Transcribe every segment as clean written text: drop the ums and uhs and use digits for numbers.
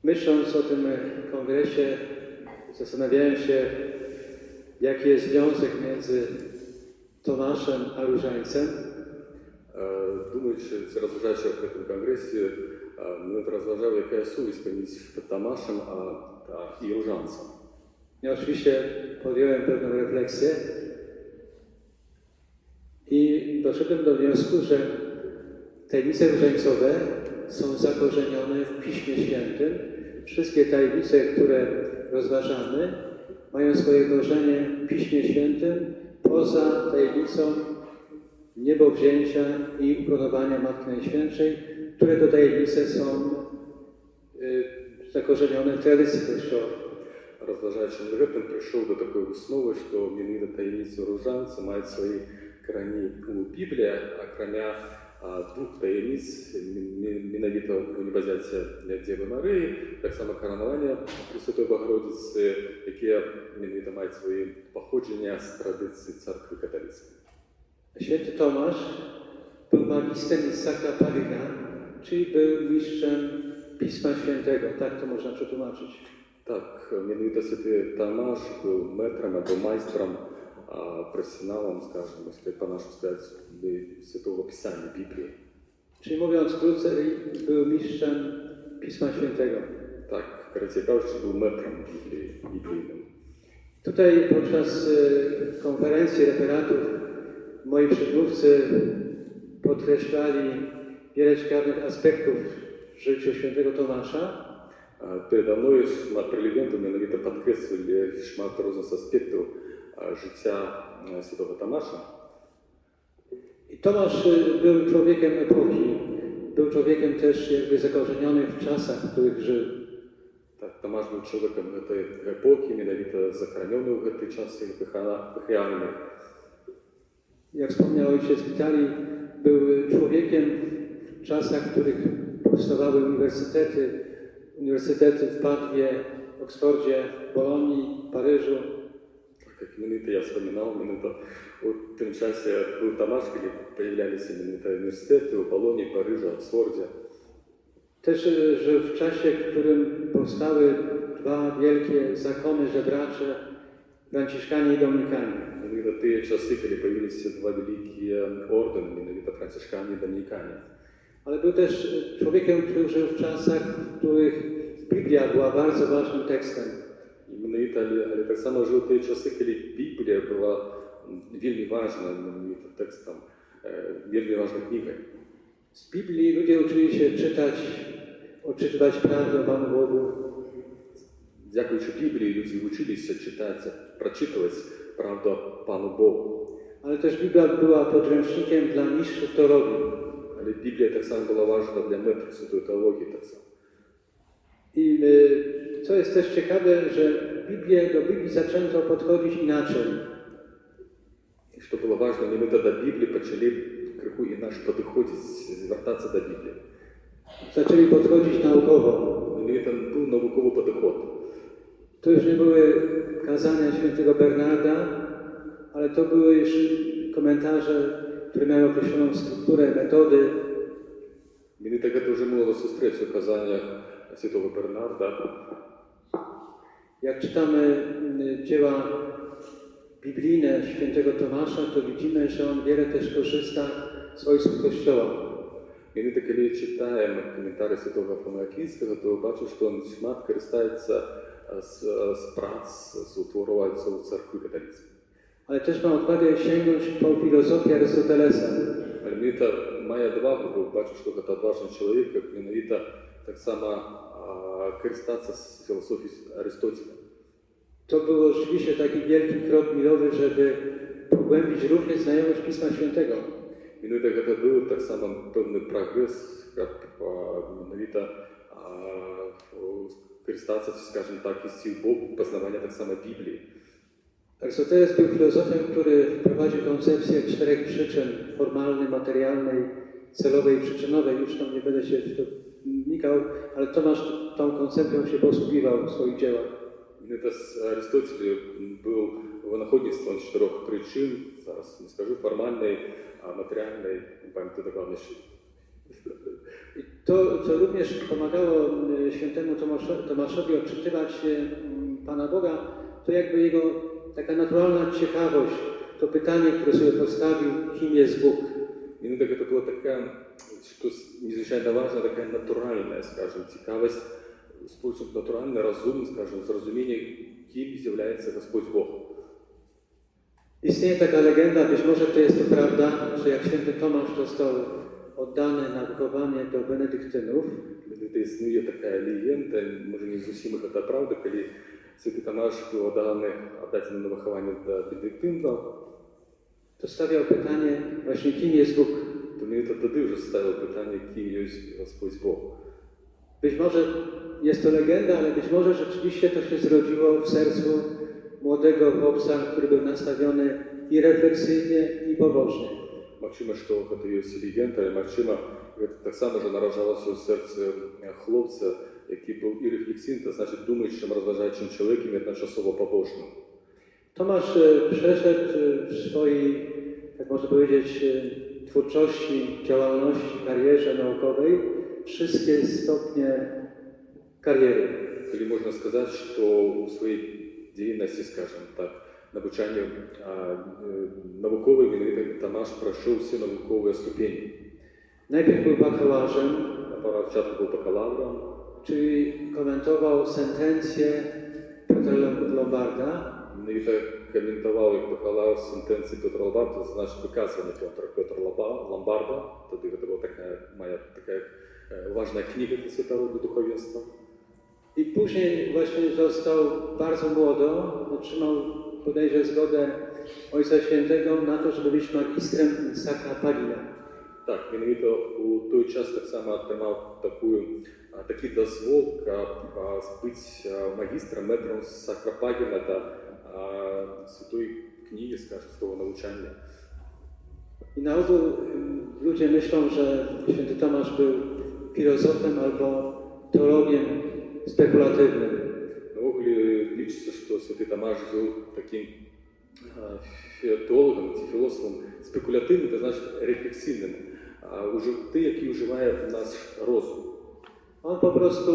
Myśląc o tym kongresie, zastanawiałem się, jaki jest związek między Tomaszem a Różańcem. Думаючи, розважаючи в цьому конгресі, ми розважав, яка є сувість між Томашем і Różańcem. Ja oczywiście podjąłem pewną refleksję i doszedłem do wniosku, że tajemnice różańcowe są zakorzenione w Piśmie Świętym. Wszystkie tajemnice, które rozważamy, mają swoje korzenie w Piśmie Świętym, poza tajemnicą niebowzięcia i ukoronowania Matki Najświętszej, które to tajemnice są zakorzenione в tradycji Kościoła. Розважаючи над цим, прийшов до такої виснови, що мініда таємниці Różańca мають свої корені у Біблії, а кроме двох таємниць, міновито небозяття Діви Марії, так само коронування Пресвятої Богородиці, які міновито мають свої походження з традиції церкви католицької. Święty Tomasz był magistrem Issaka Paryga, czyli był mistrzem Pisma Świętego, tak to można przetłumaczyć. Так, міновито святий Томаш був метром або майстром, професіоналом, скажімо, якщо по-нашому сказати, Святого Писання, Біблії. Czyli mówiąc krócej, był mistrzem Pisma Świętego. Так, коротше кажучи, був метром біблійним. Tutaj podczas konferencji referatów moi przedmówcy podkreślali wiele ciekawych aspektów w życiu świętego Tomasza. Передо мною прелегенти міновито підкреслили шмат різних аспектів життя Святого Томаша. I Tomasz był człowiekiem epoki, był człowiekiem też jakby zakorzeniony w czasach, w których żył. Так, Томаш був чоловіком цієї епохи, міновито захоронений в ці часи епохіальні. Jak wspomniał ojciec Witali, był człowiekiem w czasach, w których powstawały uniwersytety w Padwie, Oksfordzie, Bolonii, Paryżu. Как минуты я вспоминал, в tym czasie był Tomasz, kiedy pojawiali się uniwersytety w Bolonii, Paryżu, Oksfordzie. Też żył w czasie, w którym powstały dwa wielkie zakony żebracze, Franciszkanie i Dominikanie. Minowito ті часи, kiedy pojawiły się dwa wielkie ordeny, minowito Franciszkanie i Dominikanie. Ale był też człowiekiem, który żył w czasach, w których Biblia była bardzo ważnym tekstem. Ale tak samo żył w tej czasy, kiedy Biblia była wielmi ważnym tekstem, wielmi ważną knigą. Z Biblii ludzie uczyli się odczytywać prawdę o Panu Bogu. Дякуючи Біблії, люди вчилися читати, прочитувати правду Пану Богу. Ale też Biblia była podręcznikiem dla mistrzów teologii. Але Біблія так само була важлива для метрів святої теології так само. I co jest też ciekawe, że do Biblii zaczęto podchodzić inaczej. І що було важливо, ми до Біблії почали криху інакше підходити, звертатися до Біблії. Zaczęli podchodzić naukowo. Там був науковий підход. To już nie były kazania świętego Bernarda, ale to były już komentarze, które miały określoną strukturę, metody. Мені таке дуже мило зустріти в казаннях Святого Бернарда. Jak czytamy dzieła biblijne świętego Tomasza, to widzimy, że on wiele też korzysta z ojców Kościoła. Мені таке, коли читаємо коментарі Святого Афанакійського, то бачу, що він шмат користається z prac, z utworów Cerkwi Katolickiej. Ale też ma odwagę sięgnąć po filozofię Arystotelesa. Ale Minowito mає odwagę, bo бачу, що це odważny człowiek, jak Minowito tak samo korzystać z filozofii Arystoteля. To był rzeczywiście taki wielki krok milowy, żeby pogłębić również znajomość Pisma Świętego. Minowito to był tak samo pewny progres, jak Minowito korzystać, скажем tak, z sił Bogu, poznawania tak samo Biblii. Arystoteles był filozofem, który wprowadził koncepcję 4 przyczyn: formalnej, materialnej, celowej i przyczynowej. Już tam nie będę się w to wnikał, ale Tomasz tą koncepcją się posługiwał w swoich dziełach. Arystoteles był wynachodnictwem 4 przyczyn, zaraz nie скажу, formalnej, materialnej, nie pamiętam dokładnie. I to, co również pomagało świętemu Tomaszowi odczytywać Pana Boga, to jakby jego taka naturalna ciekawość, to pytanie, które sobie postawił, kim jest Bóg. Він так это была такая, что незвычайно важная, такая натуральная, скажем, цікавость, спосіб натуральний, розумний, скажем, зрозуміння, ким з'являється Господь Бог. Istnieje taka legenda, być może to jest to prawda, że jak święty Tomasz został oddany na wychowanie do benedyktynów, Існує така легенда, може не зовсім це правда, коли Святий Томаш був відданий на виховання до бенедиктинів, to stawiał pytanie właśnie, kim jest Bóg. то він тоді вже ставив питання, ким є Господь Бог. Być może jest to legenda, ale być może rzeczywiście to się zrodziło w sercu młodego chłopca, który był nastawiony i refleksyjnie, i pobożnie. Можливо, що це є легенда, і можливо, так само вже народжалося у серці хлопця, який був і рефлексійним, to znaczy думаючим, розважаючим чоловіком, jednoczasowo pobożnym. Tomasz przeszedł w swojej, tak można powiedzieć, twórczości, działalności, karierze naukowej wszystkie stopnie kariery. Или можно сказать, что у своей деятельности, скажем так, навчання наукової, Томаш пройшов всі наукові ступені. Najpierw był bakalarzem, Na początku był bakalaurem, czyli komentował sentencję Piotra Lombarda. Навіть коментував як бакалавр сентенції Петра Ломбарда, to znaczy wykazanie Петра Ломбарда. Тоді це була моя така важна книга для світового духовенства. I później właśnie został bardzo młodo, otrzymał bodajże zgodę Ojca Świętego na to, żeby być magistrem Sacra Pagina. Так, він у той час так само отримав такий дозвол, бути магістром, метром Сакра Пагіна та святої книги, скажімо, святого навчання. I na ogół ludzie myślą, że święty Tomasz był filozofem albo teologiem spekulatywnym. На огляді лічиться, що святий Томаш був таким теологом, філософом спекулятивним, це значить рефлексивним, той, який вживає наш розум. On po prostu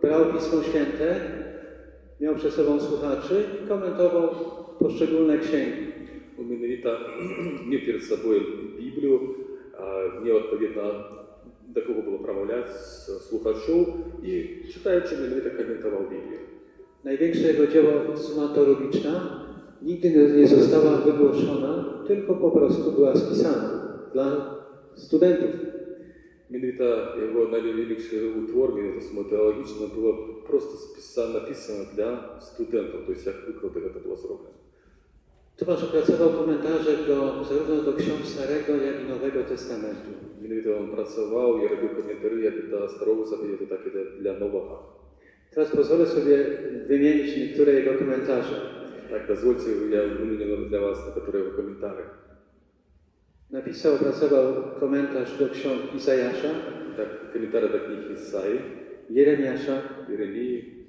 brał Pismo Święte, miał przed sobą słuchaczy i komentował poszczególne księgi. Mianowicie miał перед собою Біблію, miał відповідно до кого було промовляти слухачів і читаючи, mianowicie komentował Biblię. Największe jego dzieło Summa Teologiczna nigdy nie została wygłoszona, tylko po prostu była spisana dla studentów. Mianowicie jego największy utwór, Summa Teologiczna, było просто написано dla studentów, to jest jak wykład to było zrobione. Tomasz opracował komentarze zarówno do ksiąg Starego, jak i Nowego Testamentu. Mianowicie on pracował i robił komentarze jak dla Starego Zawietu, tak i dla Nowego. Teraz pozwolę sobie wymienić niektóre jego komentarze. Tak, pozwólcie, ja wymienię dla Was niektóre jego komentarze. Opracował komentarz do ksiąg Izajasza, Tak, komentarze do księgi Isai, Jeremiasza, Jeremii,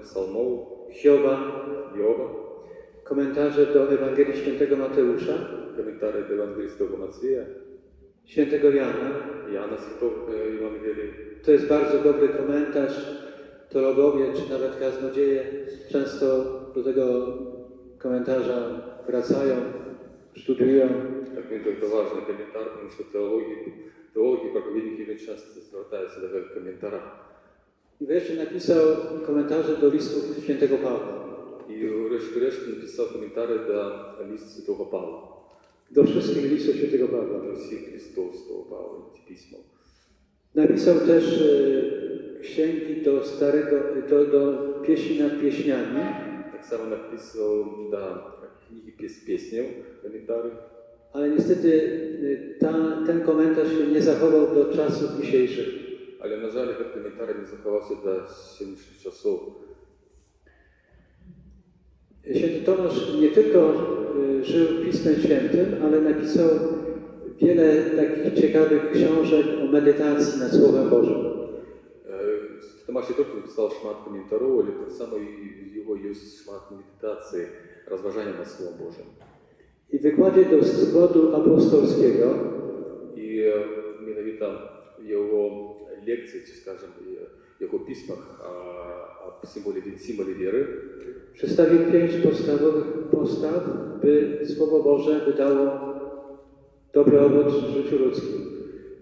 Psalmów, Hioba, komentarze do Ewangelii Świętego Mateusza, komentarze do Ewangelii Świętego Macieja, Świętego Jana. Jana Świętego Ewangelii. To jest bardzo dobry komentarz. Teologowie czy nawet kaznodzieje często do tego komentarza wracają, studiują. Tak, więc to ważny komentarz, потому что teologii, проповедники часто zwracają do tego komentarza. I wreszcie napisał komentarze do listów Świętego Pawła. I wreszcie napisał komentarze do listu Świętego Pawła. Do wszystkich listów Świętego Pawła. Do wszystkich listów Świętego Pawła, pismo. Napisał też księgi do pieśni nad pieśniami. Tak samo napisał do księgi z pieśnią komentarze. Ale niestety ten komentarz się nie zachował do czasów dzisiejszych. Ale na żal ten komentarz nie zachował się do dzisiejszych czasów. Święty Tomasz nie tylko żył Pismem Świętym, ale napisał wiele takich ciekawych książek o medytacji nad Słowem Bożym. Tomasz nie tylko napisał szmat komentarzy, ale tak samo i jego jest szmat medytacji, rozważania nad Słowem Bożym. I w wykładzie do Składu Apostolskiego i mianowicie jego lekcje, czy скажем, jego pismach o symbolе веры. Przedstawił 5 podstawowych postaw, by Słowo Boże wydało dobry owoc w życiu ludzkim.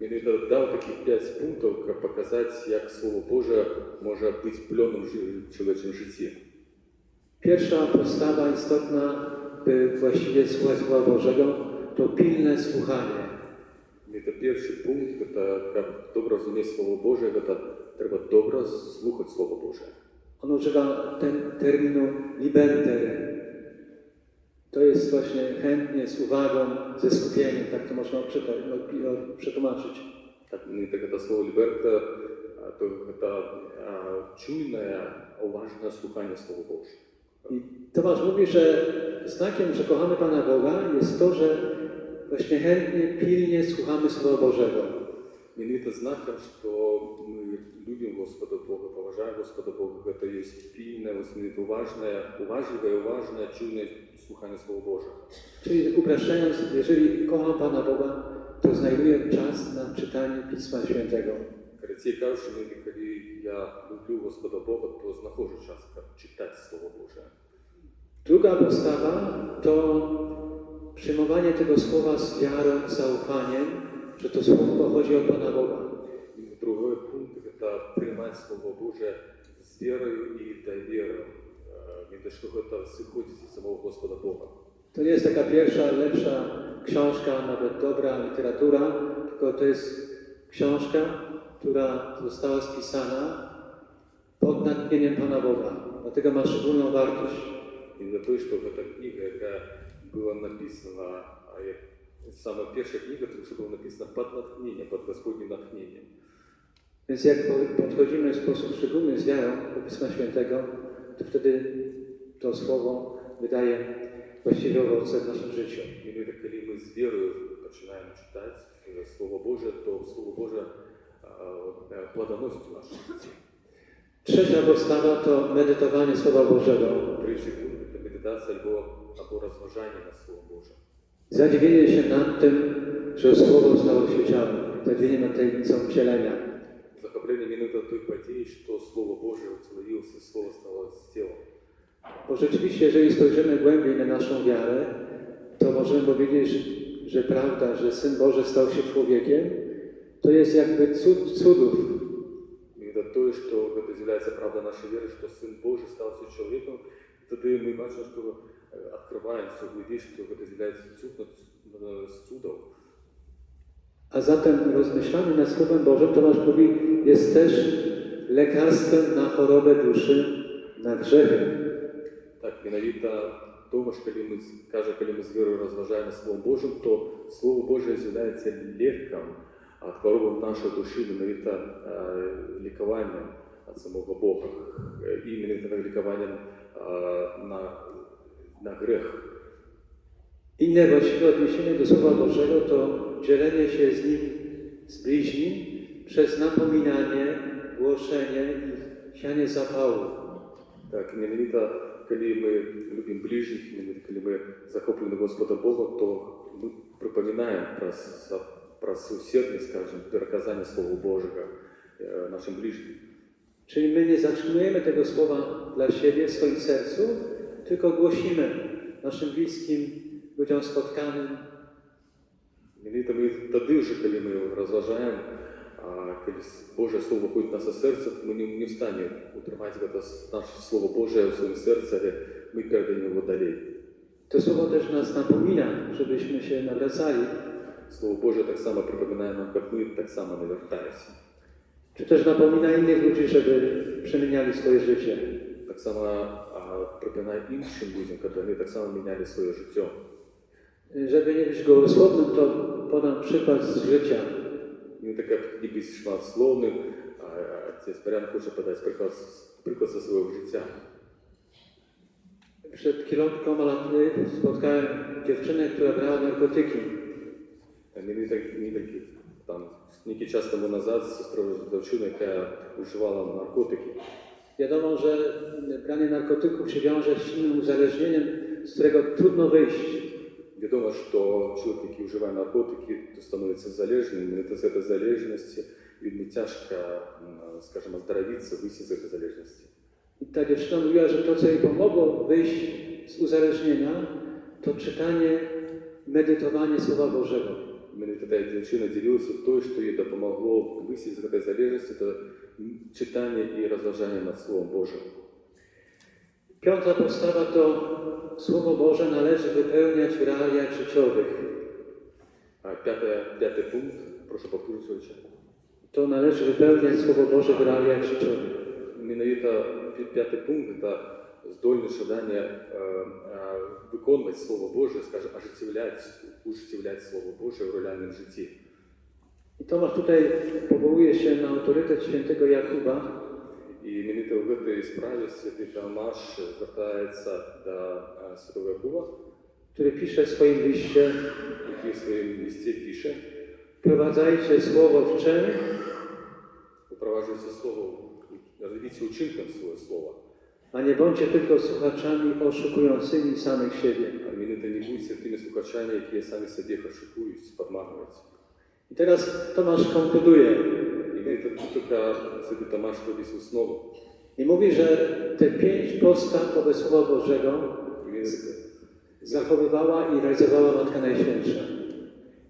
Він дав таких 5 пунктів, як показати, як Слово Боже може бути пльоном в чоловічому житті. Pierwsza podstawa istotna, by właściwie słuchać Słowa Bożego, to pilne słuchanie. Це перший пункт, це як добре розуміти Слово Боже, це треба добре слухати Слово Боже. On używa terminu libenter. To jest właśnie chętnie, z uwagą, ze skupieniem, tak to można przetłumaczyć. Так, це слово «ліберта», це чуйне, уважне слухання Слова Божого. I Tomasz mówi, że znakiem, że kochamy Pana Boga jest to, że właśnie chętnie, pilnie słuchamy Słowa Bożego. Це знаком, що ми любимо Господа Бога, поважаємо Господа Бога, це є спільне, уважне, чуйне słuchanie Słowa Bożego. Czyli upraszczając, jeżeli kocham Pana Boga, to znajduję czas na czytanie Pisma Świętego. Коротше кажучи, коли я люблю Господа Бога, то знаходжу час читати Слово Боже. Druga podstawa to przyjmowanie tego słowa z wiarą, zaufaniem, że to słowo pochodzi od Pana Boga. Другий пункт – це приймати Слово Боже з вірою і довірою. Від чого це сходить з самого Господа Бога. To nie jest taka pierwsza, lepsza książka, nawet dobra literatura, tylko to jest książka, która została spisana pod natchnieniem Pana Boga. Dlatego ma szczególną wartość. І не те, що ця книга, яка була написана, саме перша книга, тому що була написана під натхненням, під Господнім натхненням. Więc jak podchodzimy w sposób szczególny z wiarą do Pisma Świętego, to wtedy to słowo wydaje właściwie owoce w naszym życiu. І коли ми з вірою починаємо читати Слово Боже, то Слово Боже плодоносить в нашому житті. Trzecia podstawa to medytowanie Słowa Bożego. Третій пункт – це медитація або розважання на Слово Боже. Zadziwienie się nad tym, że Słowo stało się ciałem. Zadziwienie nad tajemnicą wcielenia. Захоплення минута той події, що Слово Боже утворилося, Слово стало з тілом. Bo rzeczywiście, jeżeli spojrzymy głębiej na naszą wiarę, to możemy powiedzieć, że prawda, że Syn Boży stał się człowiekiem, to jest jakby cud cudów. Это то, что это является правда нашей веры, что Сын Божий стал человеком, тогда мы бачим, что открываем все, видим, что это является чудом. A zatem rozmyślanie nad Słowem Bożym, Tomasz mówi, jest też lekarstwem na chorobę duszy, na grzechy. Так, менавіта того, коли ми з вірою розважаємо Словом Божим, то Слово Боже з'являється ліком від хвороби нашої душі, менавіта лікуванням від самого Бога. І менавіта лікуванням на грех. Inne właściwe odniesienie do Słowa Bożego to dzielenie się z Nim, z bliźnim, przez napominanie, głoszenie i sianie zapału. Так, менавіта, коли ми любимо ближніх, коли ми захоплені Господа Бога, то ми припоминаємо про усердність, скажімо, переказання Слова Божого нашим ближнім. Czyli my nie zatrzymujemy tego Słowa dla siebie w swoim sercu, tylko głosimy naszym bliskim, ludziom spotkanym. Менавіта ми тоді вже, коли ми розважаємо, коли Боже Слово входить в наше серце, ми не в стані утримати наше Слово Боже в своєму серці, але ми передаємо його далі. To Słowo też nas napomina, żebyśmy się nawracali. Слово Боже так само припоминає нам, як ми так само навертаємося. Czy też napomina innych ludzi, żeby przemieniali swoje życie. Так само припоминає іншим людям, щоб вони так само міняли своє життя. Żeby nie być gołosłownym, to podam przykład z życia. Nie tak jak nie być szmatsłownym, Отець Марян хоче подати приклад зі свого життя. Przed kilkoma laty spotkałem dziewczynę, która brała narkotyki. Некий час тому назад зустріла дівчину, яка вживала наркотики. Wiadomo, że branie narkotyków się wiąże z silnym uzależnieniem, z którego trudno wyjść. Відомо, що чоловік, який вживає наркотики, то становиться залежним, і з цієї залежності видно, тяжко, скажем, оздоровиться, выйти из этой залежности. I ta dziewczyna mówiła, że to, co jej pomogło wyjść z uzależnienia, to czytanie, medytowanie Słowa Bożego. Именно эта женщина делилась то, что ей помогло выйти из этой залежности, это читание и разложение над Словом Божьим. Piąta podstawa to Słowo Boże należy wypełniać w realiach życiowych. А пятый пункт, прошу повторить. To należy wypełniać Słowo Boże w realiach życiowych. Именно это пятый пункт, это здольность желание виконувати Слово Боже, скажем, оживлять Слово Боже в реальному житті. I Tomasz tutaj powołuje się na autorytet świętego Jakuba, І іменно в этой справі святий Томаш звертається до святого Якова, który pisze w swoim liście: який в своєму листі пише: wprowadzajcie Słowo w czyn, «Впроваджуйте Слово, робіть учинком своє Слово». a nie bądźcie tylko słuchaczami oszukującymi samych siebie. А іменно не будьте тими слухачами, які самі себе ошукують, підманюють. I teraz Tomasz konkluduje Іменно тільки святий Томаш робить основу. i mówi, że te 5 postaw wobec Słowa Bożego zachowywała i realizowała Matka Najświętsza.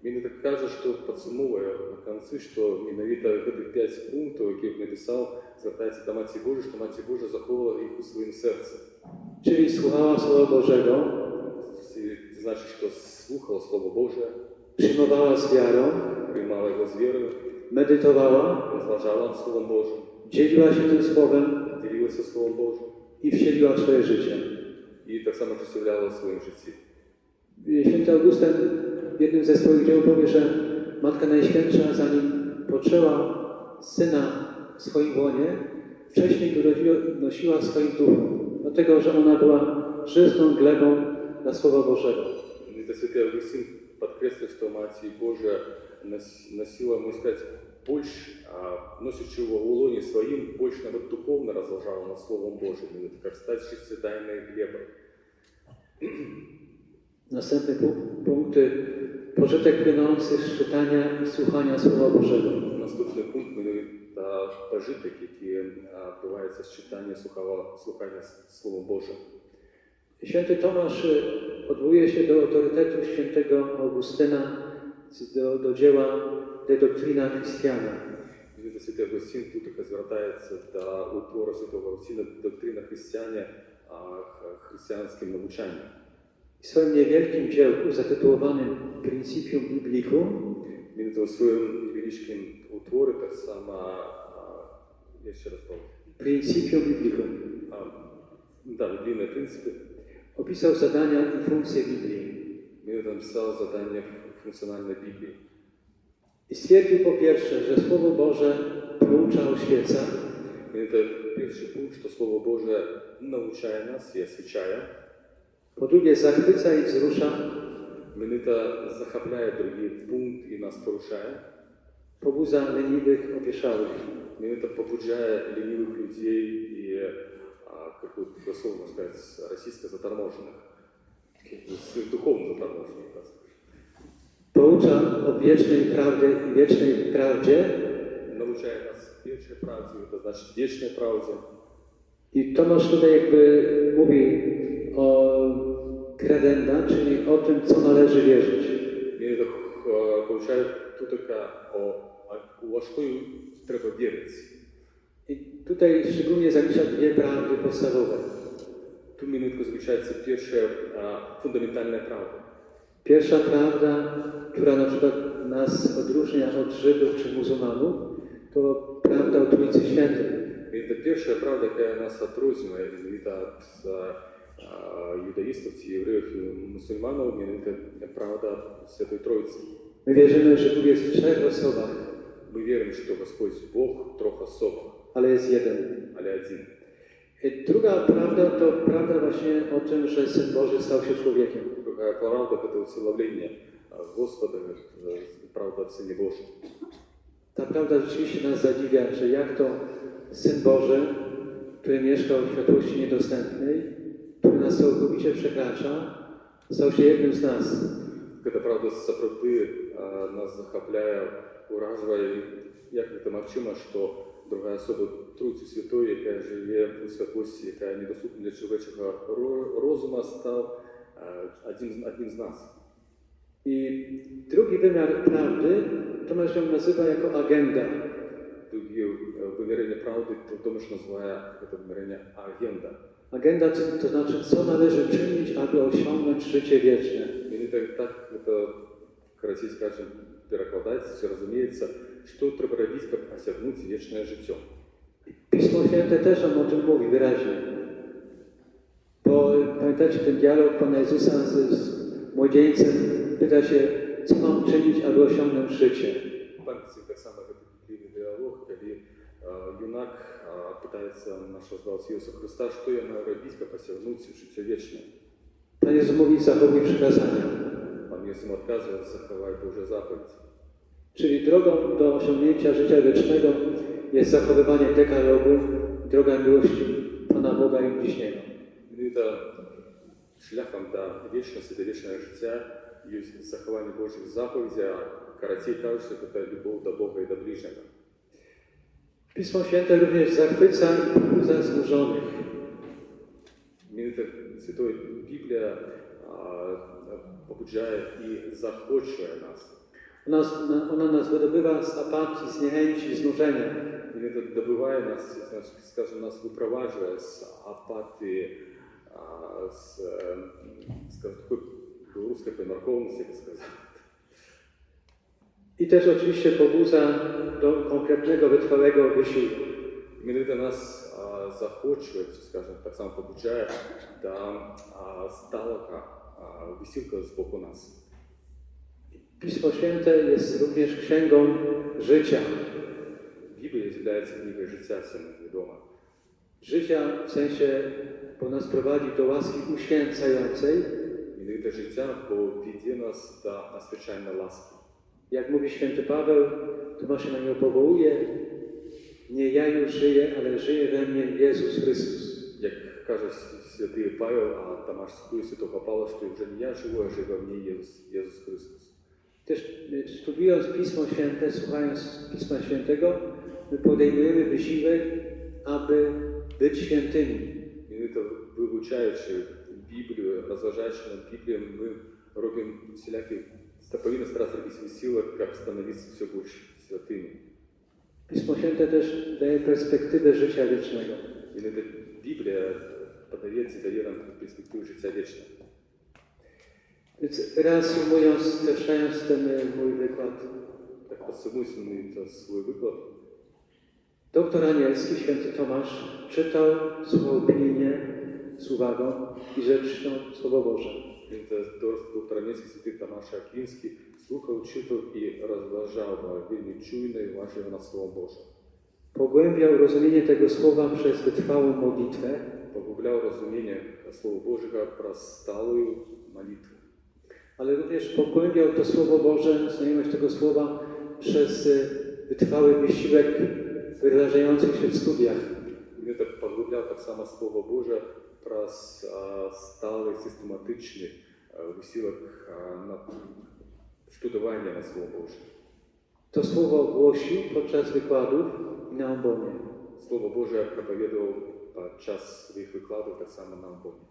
Він так каже, що підсумовує на кінці, що менавіта гэтых 5 пунктів, які він написав, звертається до Матері Божої, що Матір Божа заховувала їх у своїм серці. Czyli słuchała Słowa Bożego, Це значить, що слухала Слово Боже, przyjmowała z wiarą, приймала його з вірою, medytowała, розважала над Словом Божим, dzieliła się tym Słowem ділилася Словом Божим i wcieliła w swoje życie. і так само життєвляла в своєму житті. Święty Augustyn w jednym ze swoich dzieł powie, że Matka Najświętsza, zanim poczęła Syna w swoim łonie, wcześniej nosiła w swoim duchu, dlatego że ona była żyzną glebą dla Słowa Bożego. Это святый Августин подкреслил, что Матерь Божия носила, можно сказать, больше, носячи его в лоне своим, больше nawet духовно разложала над Словом Божьим, это как стать жизнедайной глебой. Następny punkt, pożytek płynący z czytania i słuchania Słowa Bożego. Наступний пункт – это пожиток, який відбувається з читання, слухання Словом Божим. Święty Tomasz odwołuje się do autorytetu świętego Augustyna, do dzieła De Doctrina Christiana. Він святий Августин тут звертається до утвору святого Августина «Доктрина християне», християнським навчанням. W swoim niewielkim dziełku zatytułowanym Principium Biblicum Він у своєму невеличкому утворі так само, я ще раз повторю. Principium Biblicum Да, біблійні принципи. opisał zadania i funkcje Biblii. Він написав задання функціональної Біблії. I stwierdził po pierwsze, że Słowo Boże poucza, oświeca. Це перший пункт, що Слово Боже навчає нас і освічає. Po drugie, zachwyca i wzrusza. Він це захопляє другий пункт і нас порушає. Pobudza leniwych, opieszałych. Він це побуджає лінивих людей і, как бы слово сказать, российско заторможенных. Духовно заторможенных. Poucza o wiecznej prawdzie i wiecznej prawdzie. Nauczaje nas wiecznej prawdzie, to znaczy wiecznej prawdzie. I Tomasz tutaj jakby mówi o credenda, czyli o tym, co należy wierzyć. Він получає тут у що треба вірити. I tutaj szczególnie zalicza 2 prawdy podstawowe. Tu minutko zaliczaється pierwsza fundamentalna prawda. Pierwsza prawda, która na przykład nas odróżnia od Żydów czy muzułmanów, to prawda o Trójcy Świętej. Это первая правда, яка нас отрізняє від юдаїстів, євреїв і мусульманів, це правда Святої Троїці. My wierzymy, że Bóg jest w 3 osobach, Ми віримо, що Господь Бог в 3 особах, ale jest jeden. але один. I druga prawda to prawda właśnie o tym, że Syn Boży stał się człowiekiem. Другая правда – это усиловление Господа, правда в Сыне Божьем. Ta prawda rzeczywiście nas zadziwia, że jak to Syn Boży, który mieszkał w światłości niedostępnej, który nas całkowicie przekracza, stał się jednym z nas. Эта правда сапраўды нас захапляе, ураживая, як это мовчимо, что другая особа Тройці Святої, яка живе у святості, яка недоступна для чоловічого розуму, став одним з нас. I drugi wymiar prawdy Tomasz ją nazywa jako agenda. Drugie wymierzenie prawdy Tomasz nazywa to wymierzenie agenda. Agenda to znaczy, co należy czynić, aby osiągnąć życie wieczne. Мені так это коротко скажем, перекладається, розуміється, що треба робити, щоб осягнути вічне життя. Pismo Święte też o tym mówi wyraźnie. Bo pamiętacie ten dialog Pana Jezusa z młodzieńcem, pyta się, co mam czynić, aby osiągnąć życie. Пам'ятаєте, так само як біблійний діалог, коли юнак питається нашого Спаса Ісуса Христа, що я маю робити, щоб осягнути життя вічне. Pan Jezus mówi, zachowuj przykazania. Pan Jezus mu odkazuje, zachowaj Boże zapowiedź. Czyli drogą do osiągnięcia życia wiecznego jest zachowywanie dekalogu, droga miłości Pana Boga i bliźniego. І це шляхом до вічного життя є заховання Божих заповідей, а коротше кажучи, це любов до Бога і до ближнього. Pismo Święte również zachwyca i pobudza znużonych. Святая Біблія побуджає і захочує нас. Ona nas wydobywa z apatii, z niechęci, znużenia. Він добиває нас, скажімо, нас випроваджує з апатії, з такої білоруської поміркованості, як сказати. I też oczywiście pobudza do konkretnego, wytrwałego wysiłku. Він нас захочує, скажімо, так само побуджає до сталого висілка з боку нас. Pismo Święte jest również księgą życia. Біблія є книгою життя, всім відомо. Życia w sensie, bo nas prowadzi do łaski uświęcającej. Mianowicie życia, bo веде nas do nadzwyczajnej łaski. Jak mówi święty Paweł, Tomasz się na nią powołuje, nie ja już żyję, ale żyje we mnie Jezus Chrystus. Jak каже святий Павел, а Томаш Святого Святого Павла, що вже не я живу, а живе в мені Єсус Христос. Też studiując Pismo Święte, słuchając Pisma Świętego, my podejmujemy wysiłek, aby być świętymi. Mianowicie вивчаючи Біблію, розважаючи над Біблією, ми робимо всілякі, повинні старатися робити весілок, як становитися все більш святими. Pismo Święte też daje perspektywę życia wiecznego. Mianowicie Biblia daje nam perspektywę życia wiecznego. Więc reasumując, streszczając ten mój wykład, tak podsumujmy to swój wykład. Doktor Anielski, święty Tomasz, czytał, słuchał pilnie, z uwagą i rzeczą Słowo Boże. Доктор Anielski, święty Tomasz Akwiński, słuchał, czytał i rozważał wielmi czujny i uważał na Słowo Boże. Pogłębiał rozumienie tego słowa przez wytrwałą modlitwę. Pogłębiał rozumienie Słowa Bożego przez stałą modlitwę. Ale również pogłębiał to Słowo Boże, znajomość tego słowa przez wytrwały wysiłek wyrażający się w studiach. Він так поглибляв так само Слово Боже про сталий систематичний висілок на штудування на Слово Боже. To słowo głosi podczas wykładów i na ambonie. Слово Боже проповідував podczas swoich wykładów tak samo na ambonie.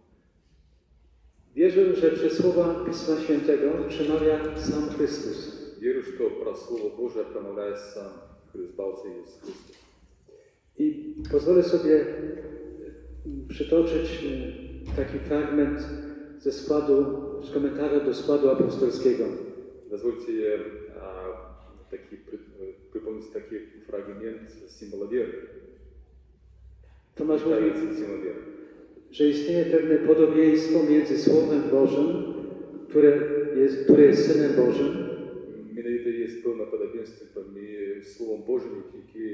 Wierzył, że przez słowa Pisma Świętego przemawia sam Chrystus. Wierzę, że про Слово Боже промовляє сам Збавця Ісус Христос. I pozwolę sobie przytoczyć taki fragment z komentarza do składu apostolskiego. Дозвольте przypomnieć taki fragment symbolu wiery. Tomasz mówi, że istnieje pewne podobieństwo między Słowem Bożym, które jest Synem Bożym, Mianowicie jest pełne podobieństwo między Słowem Bożym, jakie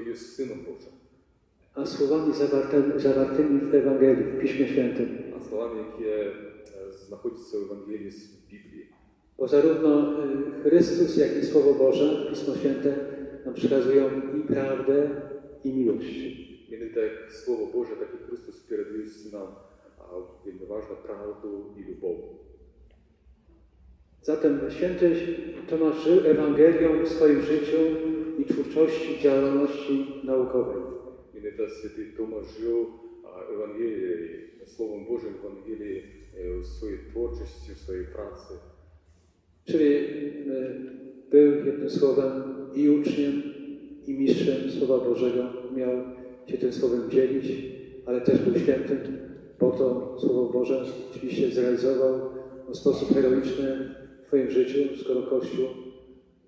jest Synem Bożym. A słowami zawartymi w Ewangelii, w Piśmie Świętym. A słowami, jakie znajdują się w Ewangelii, w Biblii. Bo zarówno Chrystus, jak i Słowo Boże, Pismo Święte nam przekazują i prawdę, i miłość. Mianowicie jak Słowo Boże, tak i Chrystus передают nam bardzo ważną prawdę i любов. Zatem święty Tomasz żył Ewangelią w swoim życiu i twórczości, działalności naukowej. Именно святый Тома жил Евангелией, Словом Божьим Евангелии в своей творчости, в своей праcy. Czyli był jednym słowem i uczniem, i mistrzem Słowa Bożego. Miał się tym Słowem dzielić, ale też był świętym, bo to Słowo Boże oczywiście zrealizował w sposób heroiczny w swoim życiu, skoro Kościół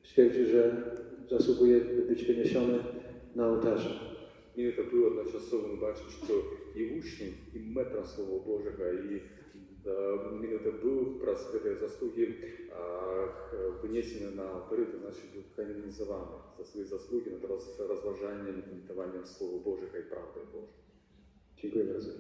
stwierdził, że zasługuje być wyniesiony na ołtarze. Він це було одночасово, ми бачимо, що і учнем, і метром Слова Божого, і він це був про свої заслуги винесені на алтарі, значить канонізований за свої заслуги над розважанням і коментуванням Слова Божого і правди Божої. Dziękuję bardzo.